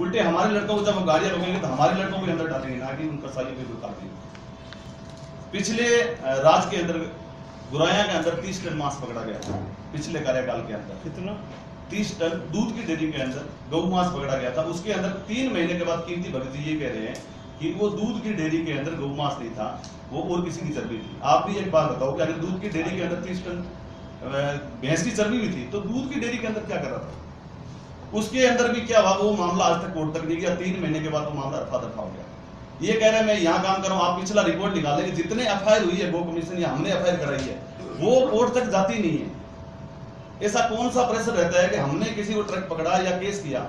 उल्टे हमारे लड़कों को जब वो गाड़ियां रोकेंगे तो हमारे लड़कों को अंदर डालेंगे, ना कि उनका साइयों पे कोई काटेंगे। पिछले राज्य के अंदर गुराया के अंदर 30 टन मांस पकड़ा गया था। पिछले कार्यकाल के अंदर कितना? 30 टन दूध की डेयरी के अंदर गौ मांस पकड़ा गया था। उसके अंदर 3 महीने के बाद कीमती भगत जी ये कह रहे हैं कि वो दूध की डेयरी के अंदर गौ मांस नहीं था, वो और किसी की चर्बी थी। आप भी एक बात बताओ कि अगर दूध की डेयरी के अंदर 30 टन भैंस की चर्बी भी थी तो दूध की डेयरी के अंदर क्या कर रहा था? उसके अंदर भी क्या हुआ, वो मामला आज तक कोर्ट तक नहीं गया। 3 महीने के बाद वो मामला रफा दफा हो गया। ये कह रहे हैं मैं यहाँ काम कर रहा हूँ, आप पिछला रिपोर्ट निकालेंगे जितने एफआईआर हुई है गो कमीशन या हमने एफआईआर कराई है वो कोर्ट तक जाती नहीं है। ऐसा कौन सा प्रेशर रहता है कि हमने किसी को ट्रक पकड़ा या केस किया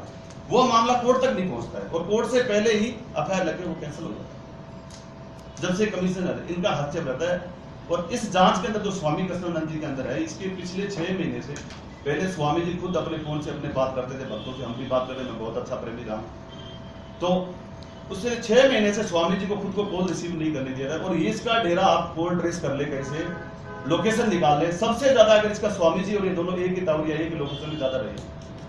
वो मामला कोर्ट तक नहीं पहुंचता है और कोर्ट से पहले ही एफआईआर लगे वो कैंसिल हो जाता है। जब से कमिश्नर इनका हस्तक्षेप रहता है। और इस जांच के अंदर जो स्वामी कृष्णानंद जी के अंदर है, इसके पिछले 6 महीने से पहले स्वामी जी खुद अपने फोन से अपने बात करते थे भक्तों से, हम भी बात करते, मैं बहुत अच्छा प्रेमी रहा। तो उससे 6 महीने से स्वामी जी को खुद को कॉल रिसीव नहीं करने दिया था। और ये इसका डेरा आप कॉल ट्रेस कर ले, कैसे लोकेशन निकाल ले, सबसे ज्यादा अगर इसका स्वामी जी और ये दोनों एक ही तावड़िया एक ही लोकेशन में ज्यादा रहे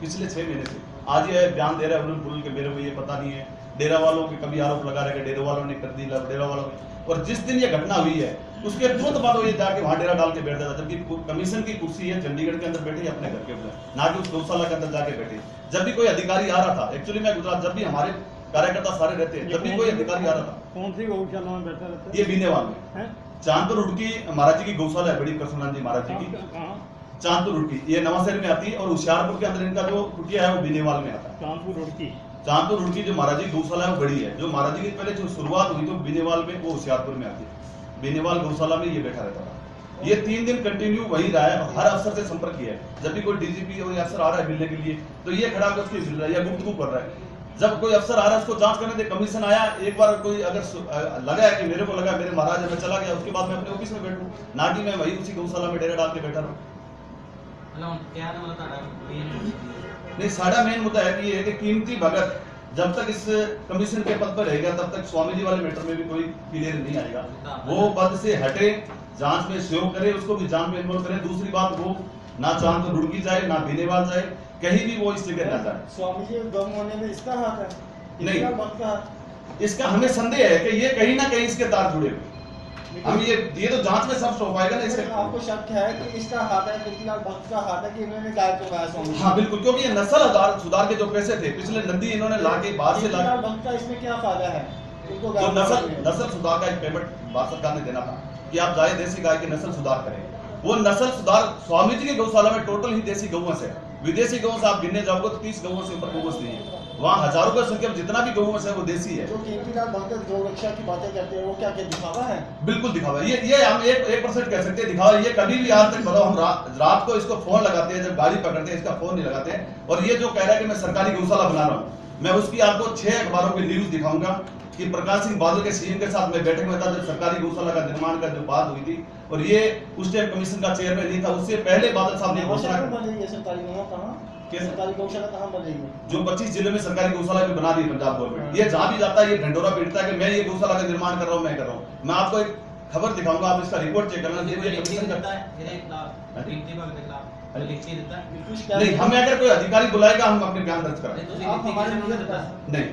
पिछले 6 महीने से। आज ये बयान दे रहा है उन्होंने कि मेरे को ये पता नहीं है, डेरा वालों के कभी आरोप लगा रहे डेरा वालों ने कर दी, डेरा वालों ने। और जिस दिन ये घटना हुई है उसके तुरंत बाद वो ये जाके वहां डेरा डाल के बैठ जाता, जबकि कमीशन की कुर्सी है चंडीगढ़ के अंदर बैठे अपने घर के ऊपर, ना कि उस गौशाला के अंदर जाके बैठे। जब भी कोई अधिकारी आ रहा था, एक्चुअली मैं गुजरात, जब भी हमारे कार्यकर्ता सारे रहते हैं, जब भी कोई अधिकारी आ रहा था। कौन सी गौशाला में बैठा रहता है? ये बीनेवाल में चांदपुर रुड़की महाराज जी की गौशाला है, बड़ी कृष्णानंद जी महाराज जी की, चांदपुर रुड़की, ये नवाशहर में आती है। और होशियारपुर के अंदर इनका जो कुटिया है वो बीनेवाल में आता है। चांदपुर रुड़की जो महाराज जी गौशाला है वो बड़ी है। जो महाराज जी की पहले जो शुरुआत हुई तो बीनेवाल में, वो होशियारपुर में आती है। बीनेवाल गौशाला में ये बैठा रहता था। ये 3 दिन कंटिन्यू वही रहा है और हर अफसर से संपर्क किया है। जब भी कोई डीजीपी और अफसर आ रहा है मिलने के लिए तो ये खड़ा होकर उसकी मिल रहा है या गुफ्तगू कर रहा है। जब कोई अफसर आ रहा है उसको जांच करने दे, कमीशन आया एक बार, कोई अगर लगा है कि मेरे को लगा मेरे महाराज मैं चला गया, उसके बाद मैं अपने ऑफिस में बैठूं, ना कि मैं वही उसी गौशाला में डेरा डाल के बैठा रहूं। नहीं, साडा मेन मुद्दा है कि ये है कि कीमती भगत जब तक इस कमीशन के पद पर रहेगा तब तक स्वामी जी वाले मैटर में भी कोई क्लियर नहीं आएगा। वो पद से हटे, जांच में सहयोग करे, उसको भी जांच में इन्वॉल्व करे। दूसरी बात, वो ना चांद तो रुड़की जाए ना बीनेवाल जाए, कहीं भी वो इस जगह ना जाए। स्वामी जी गम होने में इसका हाथ है? नहीं, इसका हमें संदेह है कि ये कहीं ना कहीं इसके तार जुड़े हुए। हम ये तो जांच में सब हो पाएगा ना। इसके आपको शक है कि इसका हाथ है, कीर्तिलाल भक्त का हाथ है कि इन्होंने गाय को खाया स्वामी? हाँ बिल्कुल, क्योंकि ये नस्ल सुधार के जो पैसे थे पिछले नंदी इन्होंने लाके बाहर से लाके, भक्त का इसमें क्या फायदा है? तो नस्ल सुधार का एक पेमेंट भारत सरकार ने देना था कि आप जाए देसी गाय की नस्ल सुधार करें। वो नस्ल सुधार स्वामी जी की गौशाला में टोटल ही देसी गौवंश है। विदेशी गौवंश आप गिनने जाओगे तो 30 गौवंश से ऊपर गौवंश नहीं है। वहाँ हजारों की संख्या में जितना भी गौवंश है वो देसी है। जो कीर्तिलाल भक्त गौ रक्षा की बातें करते हैं वो क्या दिखावा है? बिल्कुल दिखावा। ये हम 1% कह सकते हैं दिखावा। ये कभी भी आज तक बताओ, हम रात को इसको फोन लगाते हैं, जब गाड़ी पकड़ते हैं इसका फोन नहीं लगाते हैं। और ये जो कह रहा है कि मैं सरकारी गौशाला बना रहा हूँ, मैं उसकी आपको 6 अखबारों की न्यूज दिखाऊंगा कि प्रकाश सिंह बादल के सीएम के साथ में बैठक में था जब सरकारी गौशाला का निर्माण का जो बात हुई थी, और ये उस टाइम कमीशन का चेयरमैन नहीं था, उससे पहले बादल साहब ने घोषणा की सरकारी गौशाला कहाँ बनेगी? जो 25 जिले में सरकारी गौशाला भी बना दी पंजाब गवर्नमेंट। ये जहां भी जाता है ये ढंडोरा पीटता है कि मैं ये गौशाला का निर्माण कर रहा हूँ, मैं कर रहा हूँ। मैं आपको एक खबर दिखाऊंगा, आप इसका रिपोर्ट चेक करना। नहीं, हमें अगर कोई अधिकारी बुलाएगा हम अपने बयान दर्ज कराएंगे। नहीं,